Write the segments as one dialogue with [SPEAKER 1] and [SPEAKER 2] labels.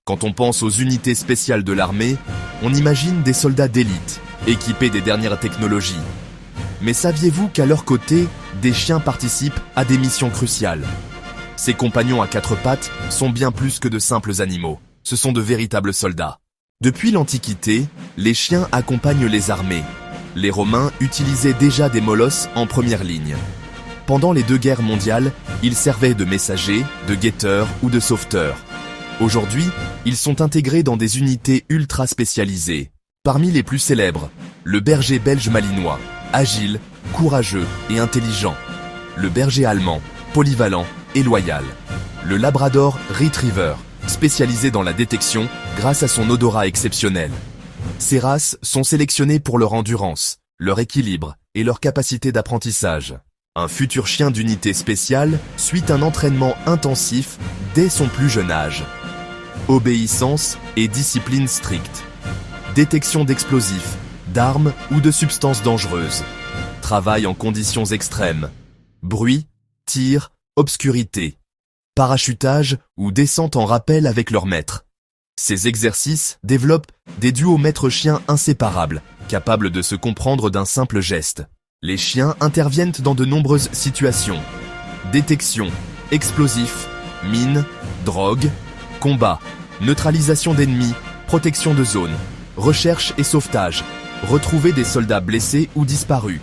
[SPEAKER 1] Quand on pense aux unités spéciales de l'armée, on imagine des soldats d'élite, équipés des dernières technologies. Mais saviez-vous qu'à leur côté, des chiens participent à des missions cruciales? Ces compagnons à quatre pattes sont bien plus que de simples animaux. Ce sont de véritables soldats. Depuis l'Antiquité, les chiens accompagnent les armées. Les Romains utilisaient déjà des molosses en première ligne. Pendant les deux guerres mondiales, ils servaient de messagers, de guetteurs ou de sauveteurs. Aujourd'hui, ils sont intégrés dans des unités ultra spécialisées. Parmi les plus célèbres, le berger belge malinois, agile, courageux et intelligent. Le berger allemand, polyvalent et loyal. Le labrador retriever, spécialisé dans la détection grâce à son odorat exceptionnel. Ces races sont sélectionnées pour leur endurance, leur équilibre et leur capacité d'apprentissage. Un futur chien d'unité spéciale suit un entraînement intensif dès son plus jeune âge. Obéissance et discipline stricte. Détection d'explosifs, d'armes ou de substances dangereuses. Travail en conditions extrêmes. Bruit, tir, obscurité. Parachutage ou descente en rappel avec leur maître. Ces exercices développent des duos maître-chien inséparables, capables de se comprendre d'un simple geste. Les chiens interviennent dans de nombreuses situations. Détection, explosifs, mines, drogue, combat, neutralisation d'ennemis, protection de zone, recherche et sauvetage, retrouver des soldats blessés ou disparus.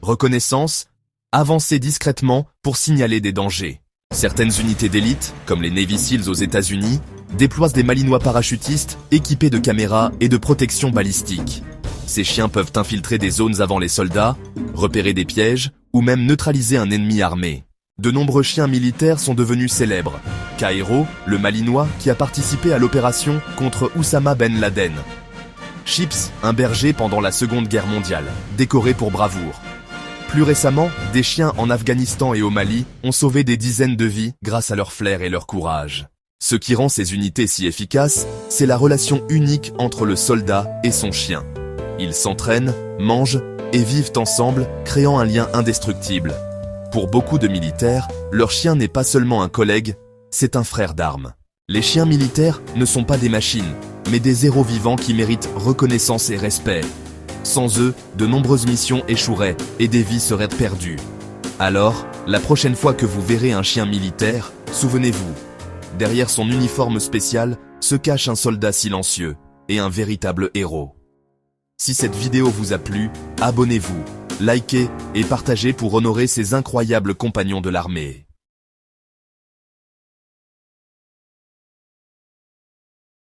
[SPEAKER 1] Reconnaissance, avancer discrètement pour signaler des dangers. Certaines unités d'élite, comme les Navy Seals aux États-Unis, déploient des malinois parachutistes équipés de caméras et de protection balistique. Ces chiens peuvent infiltrer des zones avant les soldats, repérer des pièges ou même neutraliser un ennemi armé. De nombreux chiens militaires sont devenus célèbres. Kairo, le malinois qui a participé à l'opération contre Oussama Ben Laden. Chips, un berger pendant la Seconde Guerre mondiale, décoré pour bravoure. Plus récemment, des chiens en Afghanistan et au Mali ont sauvé des dizaines de vies grâce à leur flair et leur courage. Ce qui rend ces unités si efficaces, c'est la relation unique entre le soldat et son chien. Ils s'entraînent, mangent et vivent ensemble, créant un lien indestructible. Pour beaucoup de militaires, leur chien n'est pas seulement un collègue, c'est un frère d'armes. Les chiens militaires ne sont pas des machines, mais des héros vivants qui méritent reconnaissance et respect. Sans eux, de nombreuses missions échoueraient et des vies seraient perdues. Alors, la prochaine fois que vous verrez un chien militaire, souvenez-vous, derrière son uniforme spécial se cache un soldat silencieux et un véritable héros. Si cette vidéo vous a plu, abonnez-vous, likez et partagez pour honorer ces incroyables compagnons de l'armée.